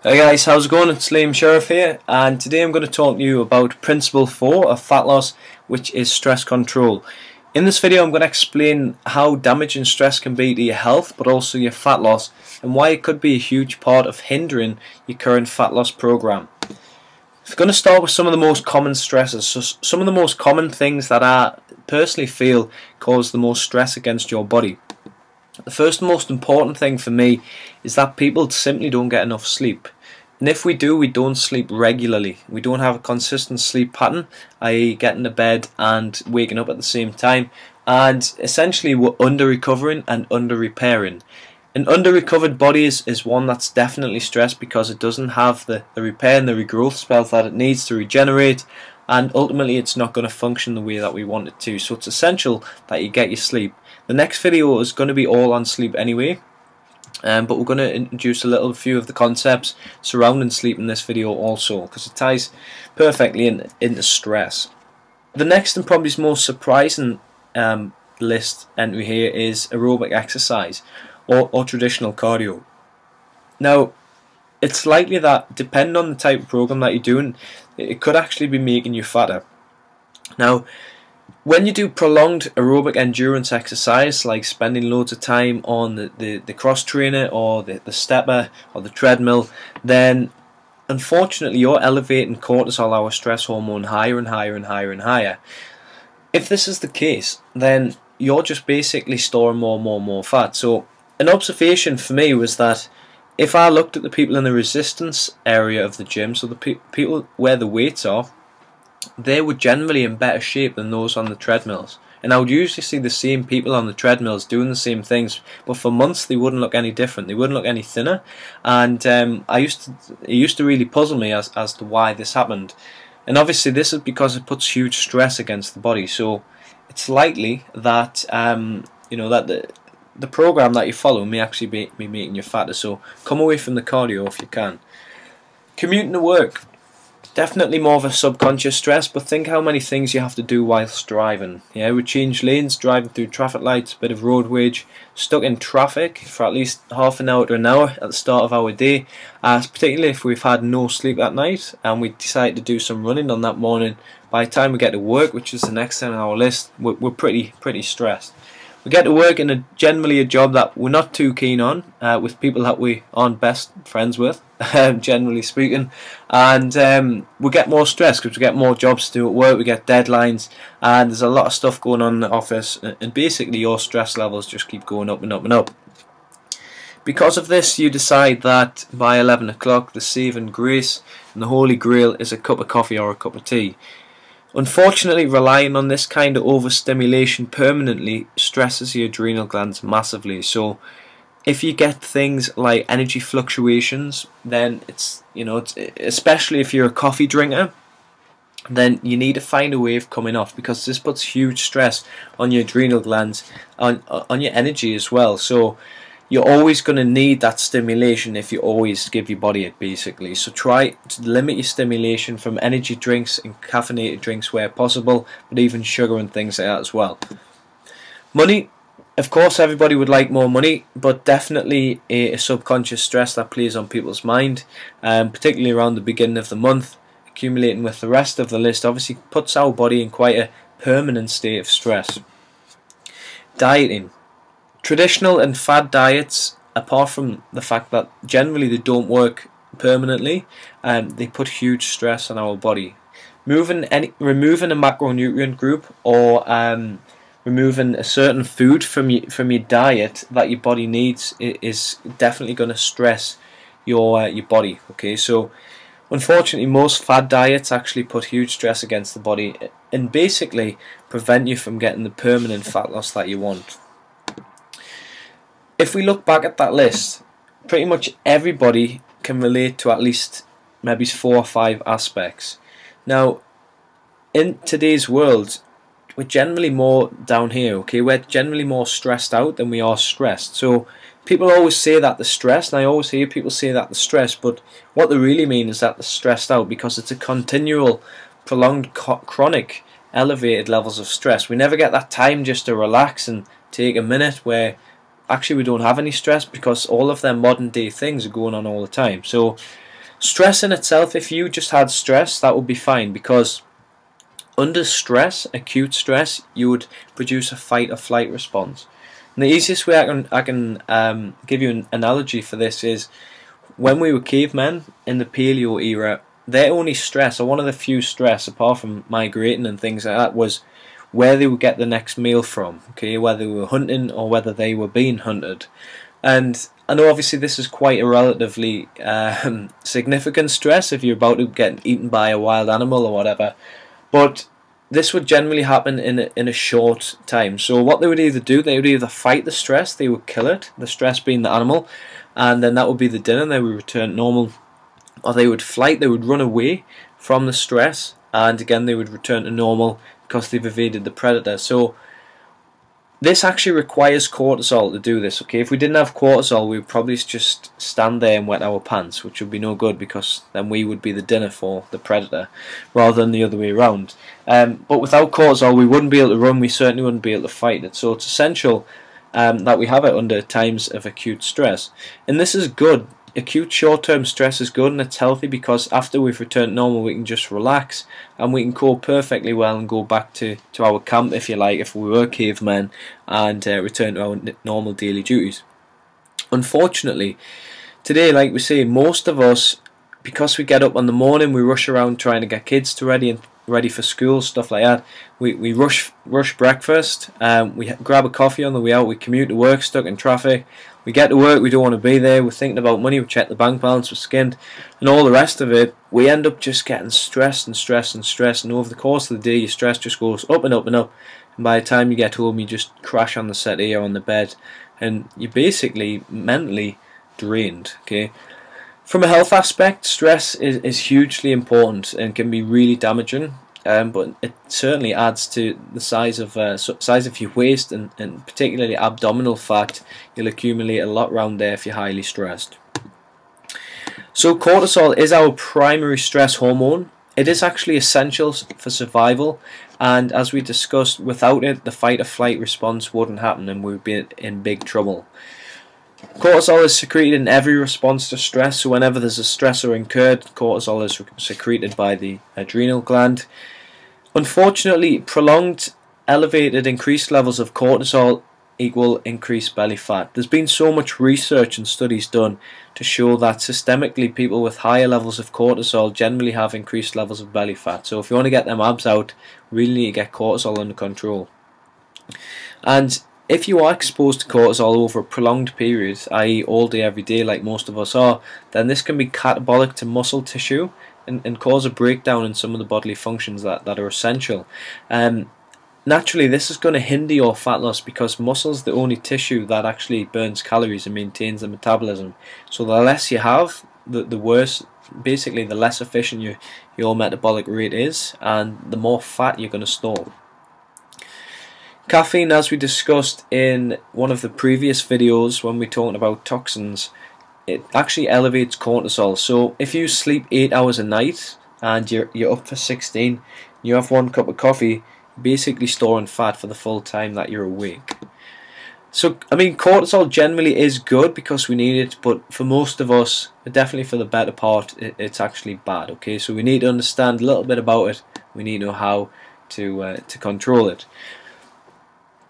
Hey guys, how's it going? It's Liam Sheriff here, and today I'm going to talk to you about Principle 4 of fat loss, which is stress control. In this video I'm going to explain how damaging stress can be to your health, but also your fat loss, and why it could be a huge part of hindering your current fat loss program. I'm going to start with some of the most common stresses, so some of the most common things that I personally feel cause the most stress against your body. The first and most important thing for me is that people simply don't get enough sleep. And if we do, we don't sleep regularly. We don't have a consistent sleep pattern, i.e. getting to bed and waking up at the same time. And essentially we're under-recovering and under-repairing. An under-recovered body is one that's definitely stressed because it doesn't have the repair and the regrowth spells that it needs to regenerate. And ultimately it's not going to function the way that we want it to. So it's essential that you get your sleep. The next video is going to be all on sleep anyway, but we're going to introduce a few of the concepts surrounding sleep in this video also, because it ties perfectly into stress. The next and probably most surprising list entry here is aerobic exercise or traditional cardio. Now, it's likely that depending on the type of program that you're doing, it could actually be making you fatter. Now, when you do prolonged aerobic endurance exercise, like spending loads of time on the cross trainer or the stepper or the treadmill, then unfortunately you're elevating cortisol, our stress hormone, higher and higher and higher and higher. If this is the case, then you're just basically storing more and more and more fat. So an observation for me was that if I looked at the people in the resistance area of the gym, so the people where the weights are, they were generally in better shape than those on the treadmills. And I would usually see the same people on the treadmills doing the same things, but for months they wouldn't look any different. They wouldn't look any thinner, and it used to really puzzle me as to why this happened. And obviously this is because it puts huge stress against the body. So it's likely that that the program that you follow may actually be making you fatter. So come away from the cardio if you can. Commuting to work. Definitely more of a subconscious stress, but think how many things you have to do whilst driving. Yeah, we change lanes, driving through traffic lights, a bit of road rage, stuck in traffic for at least half an hour to an hour at the start of our day, particularly if we've had no sleep that night and we decide to do some running on that morning. By the time we get to work, which is the next thing on our list, we're pretty stressed. We get to work in generally a job that we're not too keen on, with people that we aren't best friends with, generally speaking, and we get more stress because we get more jobs to do at work, we get deadlines, and there's a lot of stuff going on in the office, and basically your stress levels just keep going up and up and up. Because of this, you decide that by 11 o'clock the saving grace and the holy grail is a cup of coffee or a cup of tea. Unfortunately, relying on this kind of overstimulation permanently stresses your adrenal glands massively. So if you get things like energy fluctuations, then it's especially if you're a coffee drinker, then you need to find a way of coming off, because this puts huge stress on your adrenal glands, on your energy as well. So you're always going to need that stimulation if you always give your body it, basically. So try to limit your stimulation from energy drinks and caffeinated drinks where possible, but even sugar and things like that as well. Money, of course everybody would like more money, but definitely a subconscious stress that plays on people's mind, particularly around the beginning of the month, accumulating with the rest of the list, obviously puts our body in quite a permanent state of stress. Dieting. Traditional and fad diets, apart from the fact that generally they don't work permanently, they put huge stress on our body. Removing a macronutrient group or removing a certain food from your diet that your body needs is definitely going to stress your body. Okay, so unfortunately most fad diets actually put huge stress against the body and basically prevent you from getting the permanent fat loss that you want. If we look back at that list, pretty much everybody can relate to at least maybe 4 or 5 aspects. Now, in today's world, we're generally more down here, okay? We're generally more stressed out than we are stressed. So people always say that they're stressed, and I always hear people say that they're stressed, but what they really mean is that they're stressed out because it's a continual, prolonged, chronic, elevated levels of stress. We never get that time just to relax and take a minute where actually we don't have any stress, because all of them modern day things are going on all the time. So Stress in itself, if you just had stress, that would be fine, because under stress, acute stress, you would produce a fight or flight response. And the easiest way I can give you an analogy for this is when we were cavemen in the Paleo era. Their only stress, or one of the few stress, apart from migrating and things like that, was where they would get the next meal from. Okay, whether they were hunting or whether they were being hunted. And I know obviously this is quite a relatively significant stress if you're about to get eaten by a wild animal or whatever, but this would generally happen in a short time. So what they would either do, they would either fight the stress, they would kill it, the stress being the animal, and then that would be the dinner, and they would return normal, or they would flight, they would run away from the stress, and again they would return to normal because they've evaded the predator. So this actually requires cortisol to do this. Okay, if we didn't have cortisol, we would probably just stand there and wet our pants, which would be no good, because then we would be the dinner for the predator rather than the other way around. But without cortisol, we wouldn't be able to run, we certainly wouldn't be able to fight it. So it's essential that we have it under times of acute stress. And this is good. Acute short-term stress is good and it's healthy, because after we've returned normal, we can just relax and we can cope perfectly well and go back to our camp, if you like, if we were cavemen, and return to our normal daily duties. Unfortunately, today, like we say, most of us, because we get up in the morning, we rush around trying to get kids ready for school, stuff like that. We rush breakfast, we grab a coffee on the way out, we commute to work stuck in traffic, we get to work, we don't want to be there, we're thinking about money, we check the bank balance, we're skinned, and all the rest of it. We end up just getting stressed and stressed and stressed, and over the course of the day your stress just goes up and up and up, and by the time you get home you just crash on the settee or on the bed, and you're basically mentally drained. Okay, from a health aspect, stress is hugely important and can be really damaging, but it certainly adds to the size of your waist, and particularly abdominal fat. You'll accumulate a lot around there if you're highly stressed. So cortisol is our primary stress hormone. It is actually essential for survival, and as we discussed, without it the fight or flight response wouldn't happen and we'd be in big trouble. Cortisol is secreted in every response to stress, so whenever there's a stressor incurred, cortisol is secreted by the adrenal gland. Unfortunately, prolonged elevated increased levels of cortisol equal increased belly fat. There's been so much research and studies done to show that systemically people with higher levels of cortisol generally have increased levels of belly fat. So if you want to get them abs out, really need to get cortisol under control. And if you are exposed to cortisol over a prolonged period, i.e. all day every day like most of us are, then this can be catabolic to muscle tissue and cause a breakdown in some of the bodily functions that are essential. Naturally, this is going to hinder your fat loss, because muscle is the only tissue that actually burns calories and maintains the metabolism. So the less you have, the worse, basically the less efficient your metabolic rate is, and the more fat you're going to store. Caffeine, as we discussed in one of the previous videos when we talked about toxins, it actually elevates cortisol. So if you sleep 8 hours a night and you're up for 16, you have 1 cup of coffee, basically storing fat for the full time that you're awake. So I mean, cortisol generally is good because we need it, but for most of us, definitely for the better part, it's actually bad. Okay, so we need to understand a little bit about it. We need to know how to control it.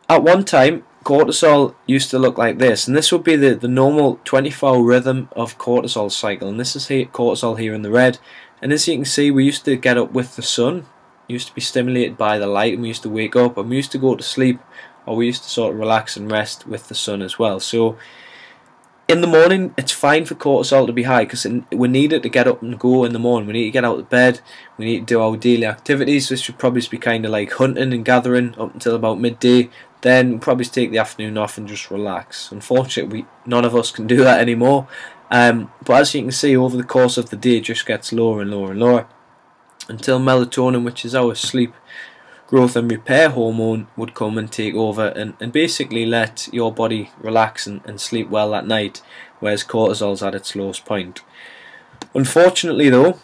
At one time, cortisol used to look like this, and this would be the normal 24-hour rhythm of cortisol cycle, and this is cortisol here in the red. And as you can see, we used to get up with the sun, used to be stimulated by the light, and we used to wake up, and we used to go to sleep, or we used to sort of relax and rest with the sun as well. So in the morning, it's fine for cortisol to be high, because we need it to get up and go in the morning. We need to get out of bed, we need to do our daily activities. This should probably be kind of like hunting and gathering up until about midday. Then we'll probably take the afternoon off and just relax. Unfortunately, none of us can do that anymore. But as you can see, over the course of the day, it just gets lower and lower and lower, until melatonin, which is our sleep, growth and repair hormone, would come and take over and basically let your body relax and sleep well at night, whereas cortisol's at its lowest point. Unfortunately though,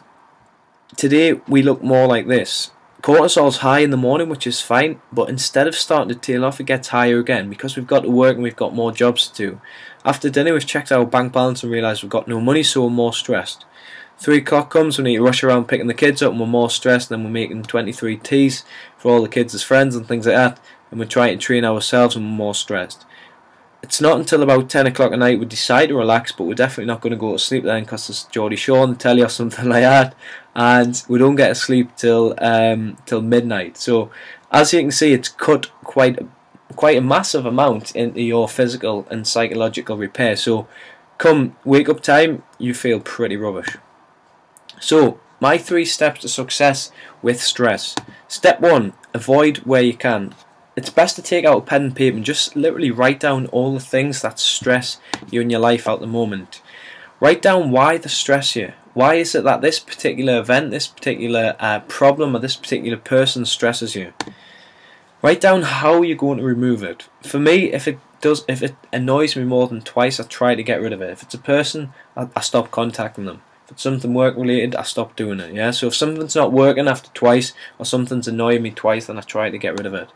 today we look more like this. Cortisol's high in the morning, which is fine, but instead of starting to tail off, it gets higher again because we've got to work and we've got more jobs to do. After dinner, we've checked our bank balance and realised we've got no money, so we're more stressed. 3 o'clock comes, we need to rush around picking the kids up, and we're more stressed, and then we're making 23 teas for all the kids as friends and things like that, and we're trying to train ourselves and we're more stressed. It's not until about 10 o'clock at night we decide to relax, but we're definitely not going to go to sleep then because there's Geordie Shore on the telly or something like that, and we don't get to sleep till midnight. So as you can see, it's cut quite a massive amount into your physical and psychological repair. So come wake up time, you feel pretty rubbish. So my 3 steps to success with stress. Step 1, avoid where you can. It's best to take out a pen and paper and just literally write down all the things that stress you in your life at the moment. Write down why they stress you. Why is it that this particular event, this particular problem, or this particular person stresses you? Write down how you're going to remove it. For me, if it annoys me more than twice, I try to get rid of it. If it's a person, I stop contacting them. If it's something work related, I stop doing it. Yeah. So if something's not working after twice, or something's annoying me twice, then I try to get rid of it.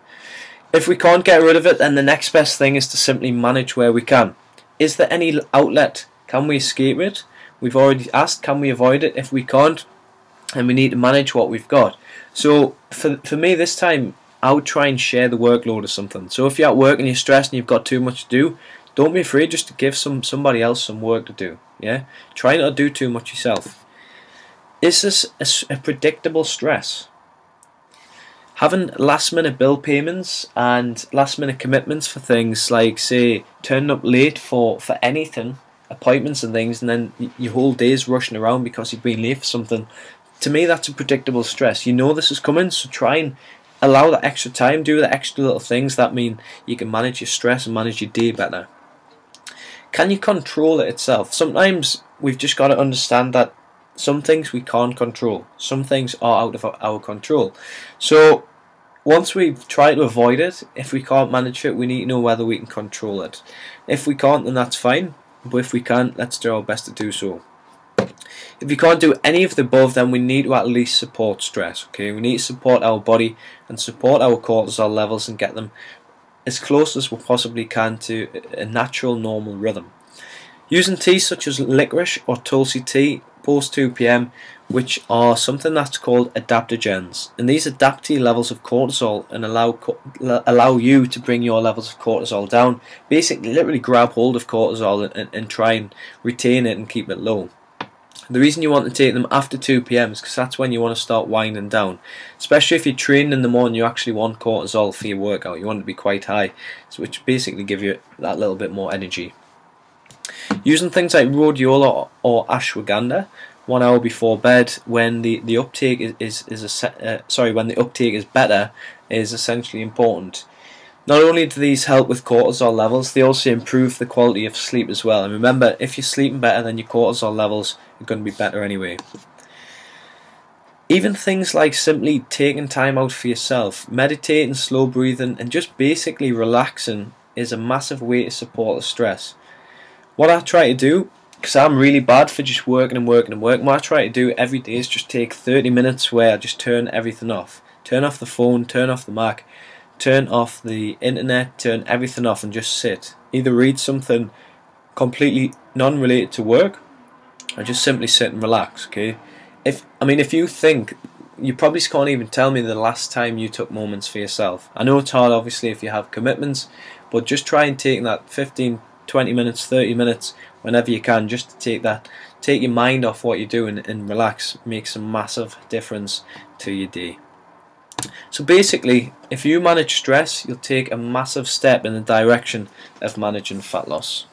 If we can't get rid of it, then the next best thing is to simply manage where we can. Is there any outlet? Can we escape it? We've already asked, can we avoid it? If we can't, then we need to manage what we've got. So for me this time, I would try and share the workload of something. So if you're at work and you're stressed and you've got too much to do, don't be afraid just to give somebody else some work to do. Yeah, try not to do too much yourself. Is this a predictable stress? Having last minute bill payments and last minute commitments for things like, say, turning up late for anything, appointments and things, and then your whole day's rushing around because you've been late for something. To me, that's a predictable stress. You know this is coming, so try and allow that extra time, do the extra little things that mean you can manage your stress and manage your day better. Can you control it itself? Sometimes we've just got to understand that some things we can't control. Some things are out of our control. So once we've tried to avoid it, if we can't manage it, we need to know whether we can control it. If we can't, then that's fine. But if we can, let's do our best to do so. If we can't do any of the above, then we need to at least support stress. Okay, we need to support our body and support our cortisol levels and get them as close as we possibly can to a natural, normal rhythm. Using teas such as licorice or tulsi tea post 2 PM, which are something that's called adaptogens, and these adapt to your levels of cortisol and allow you to bring your levels of cortisol down. Basically, literally grab hold of cortisol and try and retain it and keep it low. The reason you want to take them after 2 PM is because that's when you want to start winding down. Especially if you're training in the morning, you actually want cortisol for your workout. You want it to be quite high, which basically give you that little bit more energy. Using things like rhodiola or ashwagandha 1 hour before bed when the uptake when the uptake is better is essentially important. Not only do these help with cortisol levels, they also improve the quality of sleep as well. And remember, if you're sleeping better, then your cortisol levels are going to be better anyway. Even things like simply taking time out for yourself, meditating, slow breathing, and just basically relaxing is a massive way to support the stress. What I try to do, because I'm really bad for just working and working and working, what I try to do every day is just take 30 minutes where I just turn everything off. Turn off the phone, turn off the Mac, turn off the internet, turn everything off and just sit. Either read something completely non-related to work or just simply sit and relax, okay? If you think, you probably can't even tell me the last time you took moments for yourself. I know it's hard obviously if you have commitments, but just try and take that 15, 20 minutes, 30 minutes whenever you can, just to take your mind off what you're doing and relax. Makes a massive difference to your day. So basically, if you manage stress, you'll take a massive step in the direction of managing fat loss.